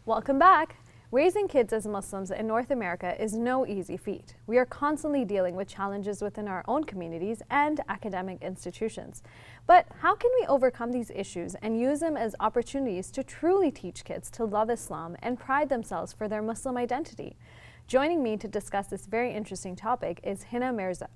Welcome back. Raising kids as Muslims in North America is no easy feat. We are constantly dealing with challenges within our own communities and academic institutions. But how can we overcome these issues and use them as opportunities to truly teach kids to love Islam and pride themselves for their Muslim identity? Joining me to discuss this very interesting topic is Hina Mirza.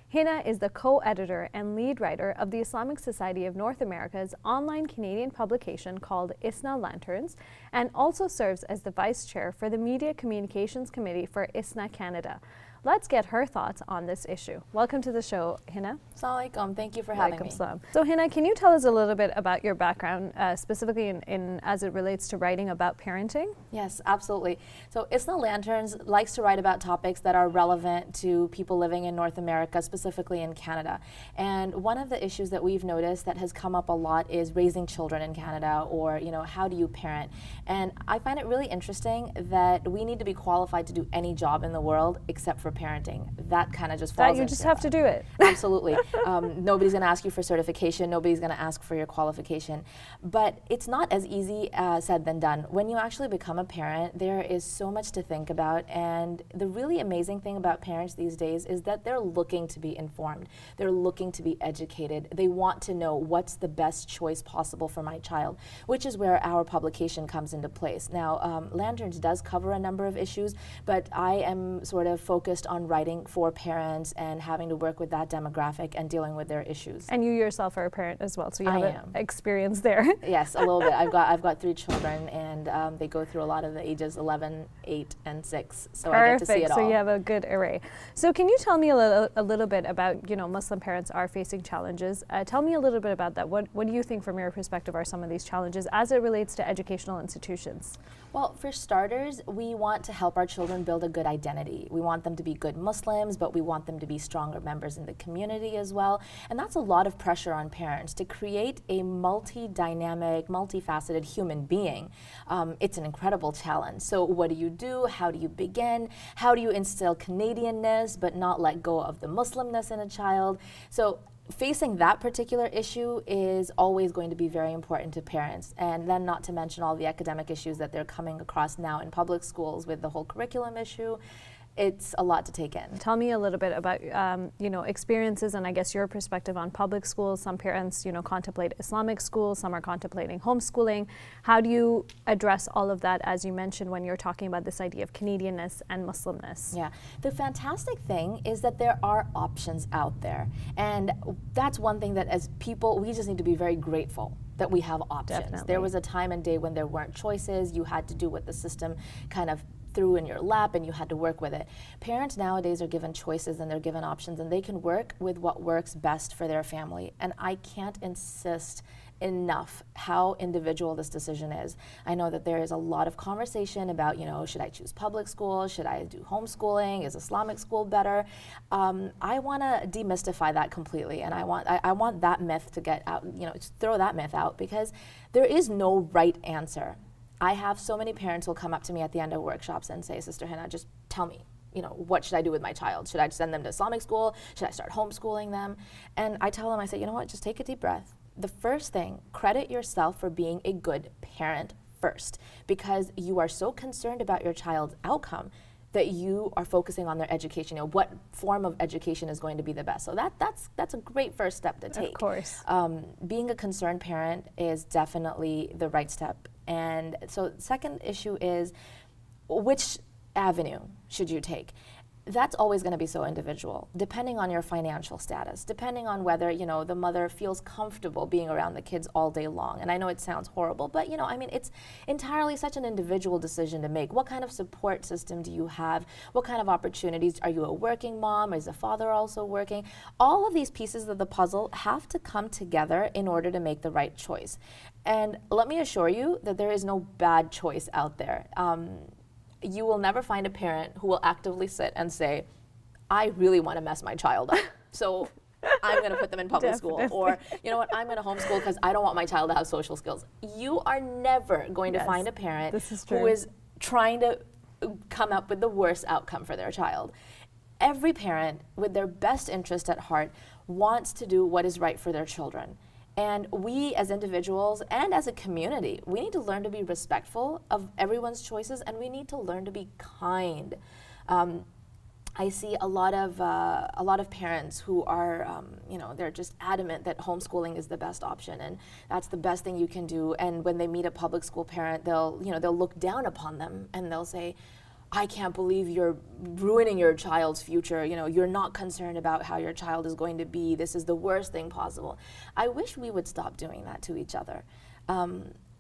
Hina is the co-editor and lead writer of the Islamic Society of North America's online Canadian publication called ISNA Lanterns, and also serves as the vice chair for the Media Communications Committee for ISNA Canada. Let's get her thoughts on this issue. Welcome to the show, Hina. Assalamu alaikum. Thank you for having me. Salam. So Hina, can you tell us a little bit about your background, specifically in as it relates to writing about parenting? Yes, absolutely. So ISNA Lanterns likes to write about topics that are relevant to people living in North America, specifically in Canada. And one of the issues that we've noticed that has come up a lot is raising children in Canada, or how do you parent? And I find it really interesting that we need to be qualified to do any job in the world except for parenting. That kind of just falls That you just have to do it. Absolutely. Nobody's going to ask you for certification. Nobody's going to ask for your qualification. But it's not as easy said than done. When you actually become a parent, there is so much to think about. And the really amazing thing about parents these days is that they're looking to be informed. They're looking to be educated. They want to know what's the best choice possible for my child, which is where our publication comes into place. Now, Lanterns does cover a number of issues, but I am sort of focused on writing for parents and having to work with that demographic and dealing with their issues. And you yourself are a parent as well, so you I have am. experience there. Yes, a little bit. I've got 3 children, and they go through a lot of the ages 11, 8, and 6. So Perfect. I get to see it all. So you have a good array. So can you tell me a little bit about, Muslim parents are facing challenges. Tell me a little bit about that. What do you think from your perspective are some of these challenges as it relates to educational institutions? Well, for starters, we want to help our children build a good identity. We want them to be good Muslims, but we want them to be stronger members in the community as well. And that's a lot of pressure on parents to create a multi-dynamic, multifaceted human being. It's an incredible challenge. So what do you do? How do you begin? How do you instill Canadianness but not let go of the Muslimness in a child? So facing that particular issue is always going to be very important to parents, and then not to mention all the academic issues that they're coming across now in public schools with the whole curriculum issue. It's a lot to take in. Tell me a little bit about experiences and I guess your perspective on public schools. Some parents contemplate Islamic schools, some are contemplating homeschooling. How do you address all of that, as you mentioned, when you're talking about this idea of Canadianness and Muslimness? Yeah, the fantastic thing is that there are options out there, and that's one thing that as people we just need to be very grateful that we have options. Definitely. There was a time and day when there weren't choices. You had to do what the system kind of threw in your lap, and you had to work with it. Parents nowadays are given choices and they're given options, and they can work with what works best for their family. And I can't insist enough how individual this decision is. I know that there is a lot of conversation about, should I choose public school? Should I do homeschooling? Is Islamic school better? I want to demystify that completely, and I want that myth to get out, just throw that myth out, because there is no right answer. I have so many parents who will come up to me at the end of workshops and say, Sister Hina, just tell me, what should I do with my child? Should I send them to Islamic school? Should I start homeschooling them? And I tell them, I say, just take a deep breath. The first thing, credit yourself for being a good parent first, because you are so concerned about your child's outcome that you are focusing on their education. What form of education is going to be the best? So that's a great first step to take. Of course. Being a concerned parent is definitely the right step. And so the second issue is, which avenue should you take? That's always going to be so individual, depending on your financial status, depending on whether, the mother feels comfortable being around the kids all day long. And I know it sounds horrible, but, it's entirely such an individual decision to make. What kind of support system do you have? What kind of opportunities? Are you a working mom? Is the father also working? All of these pieces of the puzzle have to come together in order to make the right choice. And let me assure you that there is no bad choice out there. You will never find a parent who will actively sit and say, I really want to mess my child up, so I'm going to put them in public school. Or, I'm going to homeschool because I don't want my child to have social skills. You are never going to find a parent who is trying to come up with the worst outcome for their child. Every parent, with their best interest at heart, wants to do what is right for their children. And we as individuals and as a community, we need to learn to be respectful of everyone's choices, and we need to learn to be kind. I see a lot of parents who are, they're just adamant that homeschooling is the best option, and that's the best thing you can do. And when they meet a public school parent, they'll look down upon them, and they'll say, I can't believe you're ruining your child's future. You're not concerned about how your child is going to be. This is the worst thing possible. I wish we would stop doing that to each other.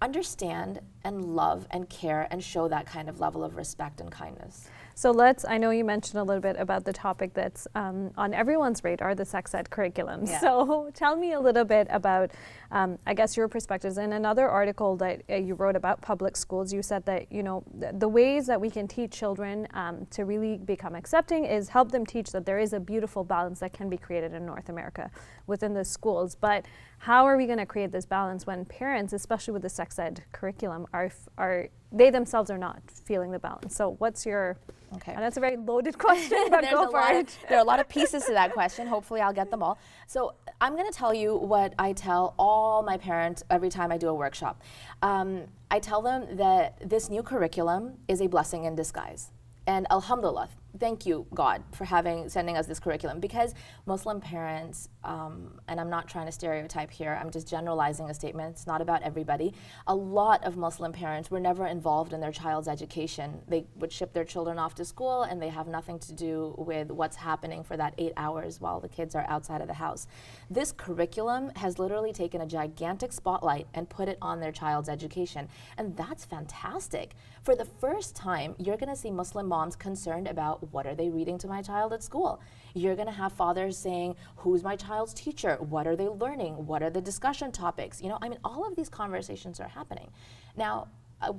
Understand and love and care and show that kind of level of respect and kindness. So I know you mentioned a little bit about the topic that's on everyone's radar, the sex ed curriculum. Yeah. So tell me a little bit about, I guess, your perspectives. In another article that you wrote about public schools, you said that, the ways that we can teach children to really become accepting is help them teach that there is a beautiful balance that can be created in North America within the schools. But how are we going to create this balance when parents, especially with the sex ed curriculum, are they themselves are not feeling the balance? So what's your... Okay. And that's a very loaded question, but go for it. There are a lot of pieces to that question. Hopefully I'll get them all. So I'm going to tell you what I tell all my parents every time I do a workshop. I tell them that this new curriculum is a blessing in disguise. And alhamdulillah, thank you, God, for sending us this curriculum, because Muslim parents, and I'm not trying to stereotype here, I'm just generalizing a statement, it's not about everybody. A lot of Muslim parents were never involved in their child's education. They would ship their children off to school, and they have nothing to do with what's happening for that 8 hours while the kids are outside of the house. This curriculum has literally taken a gigantic spotlight and put it on their child's education, and that's fantastic. For the first time, you're going to see Muslim moms concerned about, what are they reading to my child at school? You're going to have fathers saying, who's my child's teacher? What are they learning? What are the discussion topics? All of these conversations are happening. Now,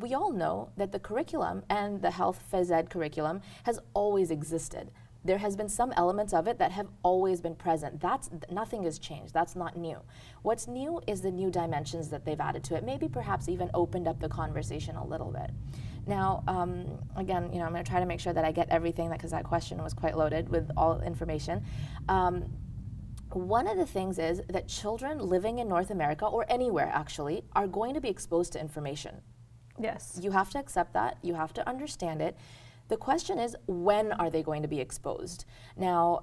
we all know that the curriculum and the health phys ed curriculum has always existed. There has been some elements of it that have always been present. Nothing has changed. That's not new. What's new is the new dimensions that they've added to it, maybe perhaps even opened up the conversation a little bit. Now, again, I'm going to try to make sure that I get everything, because that question was quite loaded with all information. One of the things is that children living in North America, or anywhere actually, are going to be exposed to information. Yes. You have to accept that. You have to understand it. The question is, when are they going to be exposed? Now,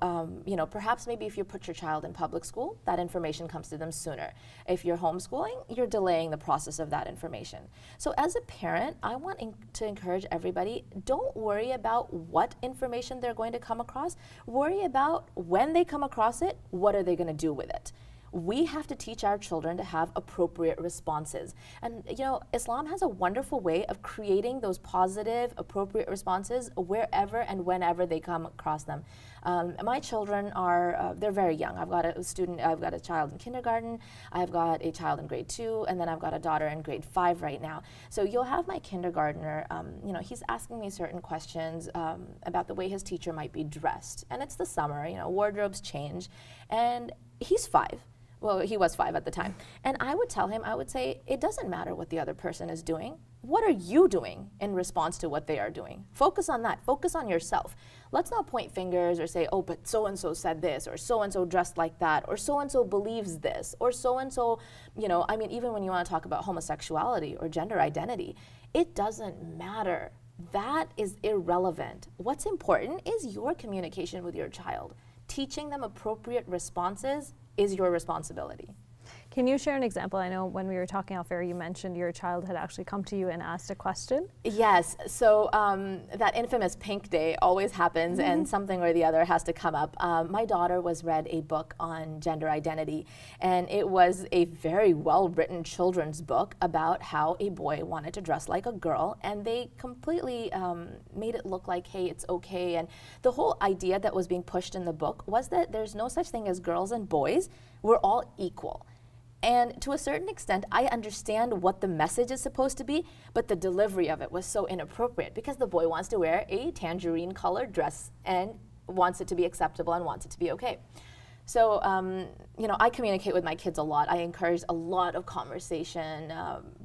perhaps maybe if you put your child in public school, that information comes to them sooner. If you're homeschooling, you're delaying the process of that information. So as a parent, I want to encourage everybody, don't worry about what information they're going to come across. Worry about when they come across it, what are they going to do with it? We have to teach our children to have appropriate responses. And Islam has a wonderful way of creating those positive, appropriate responses wherever and whenever they come across them. My children they're very young. I've got a child in kindergarten, I've got a child in grade 2, and then I've got a daughter in grade 5 right now. So you'll have my kindergartner, he's asking me certain questions about the way his teacher might be dressed. And it's the summer, wardrobes change, and he's 5. Well, he was 5 at the time. And I would tell him, I would say, it doesn't matter what the other person is doing. What are you doing in response to what they are doing? Focus on that. Focus on yourself. Let's not point fingers or say, oh, but so-and-so said this, or so-and-so dressed like that, or so-and-so believes this, or so-and-so, even when you want to talk about homosexuality or gender identity, it doesn't matter. That is irrelevant. What's important is your communication with your child. Teaching them appropriate responses is your responsibility. Can you share an example? I know when we were talking off air, you mentioned your child had actually come to you and asked a question. Yes, so that infamous pink day always happens, and something or the other has to come up. My daughter was read a book on gender identity, and it was a very well-written children's book about how a boy wanted to dress like a girl, and they completely made it look like, hey, it's okay. And the whole idea that was being pushed in the book was that there's no such thing as girls and boys. We're all equal. And to a certain extent, I understand what the message is supposed to be, but the delivery of it was so inappropriate, because the boy wants to wear a tangerine colored dress and wants it to be acceptable and wants it to be okay. So, I communicate with my kids a lot. I encourage a lot of conversation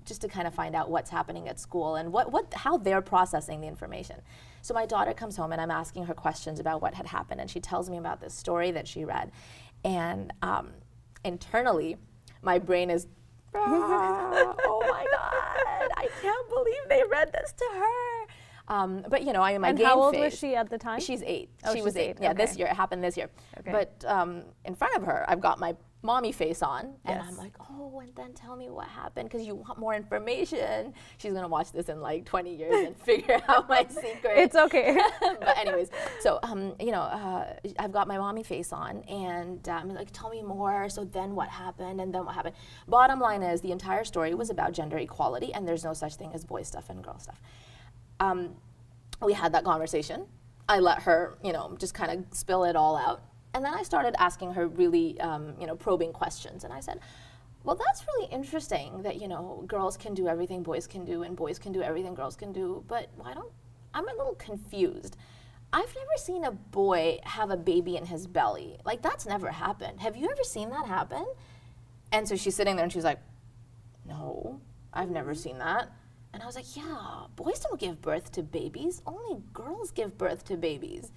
just to kind of find out what's happening at school and how they're processing the information. So my daughter comes home and I'm asking her questions about what had happened, and she tells me about this story that she read. And internally, my brain is, oh my God, I can't believe they read this to her. But you know, I mean, my And game how old phase, was she at the time? She's 8. Oh, she was she's 8. 8, Yeah, this okay. year. It happened this year. Okay. But in front of her, I've got my mommy face on, and Yes. I'm like, oh, and then tell me what happened, because you want more information. She's gonna watch this in like 20 years and figure out my secret. It's okay. But anyways, so you know, I've got my mommy face on, and I'm like, tell me more. So then what happened, and then what happened? Bottom line is, the entire story was about gender equality, and there's no such thing as boy stuff and girl stuff. We had that conversation. I let her, you know, just kind of spill it all out. And then I started asking her really, you know, probing questions. And I said, well, that's really interesting that, you know, girls can do everything boys can do and boys can do everything girls can do. But why don't, I'm a little confused. I've never seen a boy have a baby in his belly. Like, that's never happened. Have you ever seen that happen? And so she's sitting there and she's like, no, I've never seen that. And I was like, yeah, boys don't give birth to babies. Only girls give birth to babies.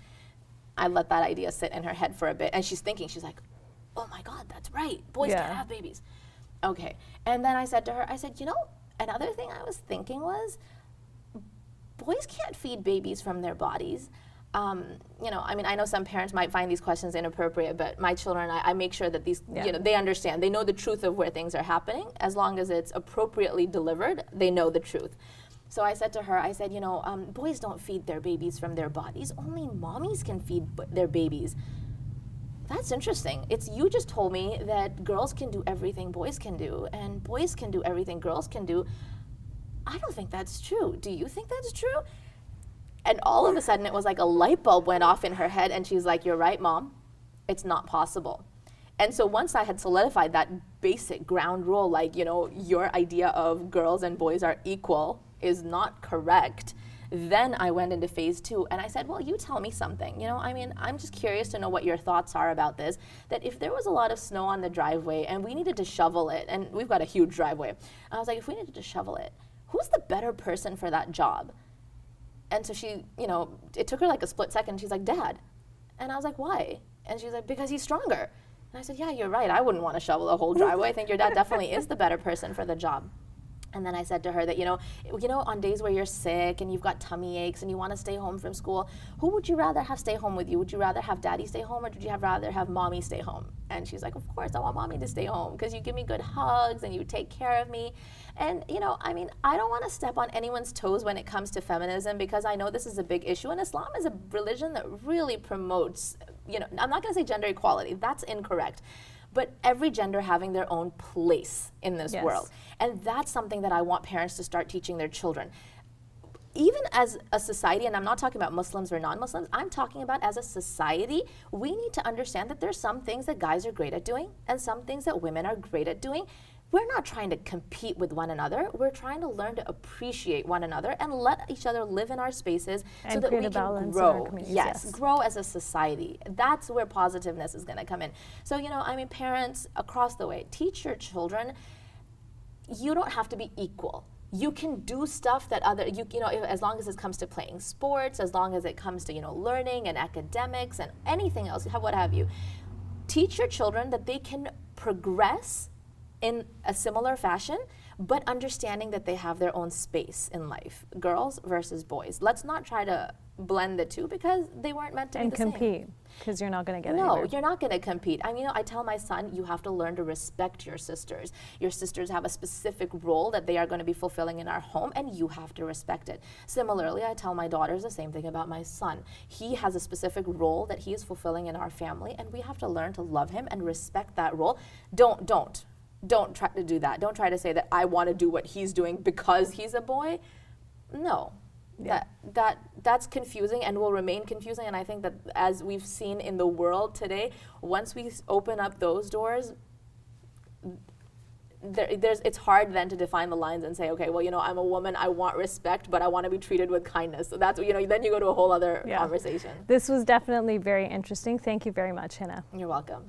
I let that idea sit in her head for a bit. And she's thinking, she's like, oh my God, that's right. Boys Yeah. can't have babies. Okay. And then I said to her, I said, you know, another thing I was thinking was, boys can't feed babies from their bodies. You know, I mean, I know some parents might find these questions inappropriate, but my children, I make sure that these, Yeah. you know, they understand. They know the truth of where things are happening. As long as it's appropriately delivered, they know the truth. So I said to her, I said, you know, boys don't feed their babies from their bodies. Only mommies can feed their babies. That's interesting. It's, you just told me that girls can do everything boys can do, and boys can do everything girls can do. I don't think that's true. Do you think that's true? And all of a sudden, it was like a light bulb went off in her head, and she's like, you're right, Mom. It's not possible. And so once I had solidified that basic ground rule, like, you know, your idea of girls and boys are equal is not correct, then I went into phase 2, and I said, well, you tell me something. You know, I mean, I'm just curious to know what your thoughts are about this, that if there was a lot of snow on the driveway and we needed to shovel it, and we've got a huge driveway, I was like, if we needed to shovel it, who's the better person for that job? And so she, you know, it took her like a split second. She's like, Dad. And I was like, why? And she's like, because he's stronger. And I said, yeah, you're right. I wouldn't want to shovel the whole driveway. I think your dad definitely is the better person for the job. And then I said to her that, you know, on days where you're sick and you've got tummy aches and you want to stay home from school, who would you rather have stay home with you? Would you rather have daddy stay home, or would you rather have mommy stay home? And she's like, of course, I want mommy to stay home because you give me good hugs and you take care of me. And, you know, I mean, I don't want to step on anyone's toes when it comes to feminism, because I know this is a big issue. And Islam is a religion that really promotes, you know, I'm not going to say gender equality. That's incorrect. But every gender having their own place in this Yes. world. And that's something that I want parents to start teaching their children. Even as a society, and I'm not talking about Muslims or non-Muslims, I'm talking about as a society, we need to understand that there's some things that guys are great at doing and some things that women are great at doing. We're not trying to compete with one another. We're trying to learn to appreciate one another and let each other live in our spaces so And that we create a can balance in our grow. communities, Yes, yes. grow as a society. That's where positiveness is going to come in. So, you know, I mean, parents across the way, teach your children, you don't have to be equal. You can do stuff that you know, as long as it comes to playing sports, as long as it comes to, you know, learning and academics and anything else, what have you. Teach your children that they can progress in a similar fashion, but understanding that they have their own space in life. Girls versus boys. Let's not try to blend the two, because they weren't meant to be And the same. compete, because you're not going to get No, anywhere. you're not going to compete. I mean, I tell my son, you have to learn to respect your sisters. Your sisters have a specific role that they are going to be fulfilling in our home, and you have to respect it. Similarly, I tell my daughters the same thing about my son. He has a specific role that he is fulfilling in our family, and we have to learn to love him and respect that role. Don't try to do that. Don't try to say that I want to do what he's doing because he's a boy. No. Yeah. That's confusing and will remain confusing. And I think that, as we've seen in the world today, once we open up those doors, it's hard then to define the lines and say, okay, well, you know, I'm a woman, I want respect, but I want to be treated with kindness. So that's, you know, then you go to a whole other Yeah. conversation. This was definitely very interesting. Thank you very much, Hina. You're welcome.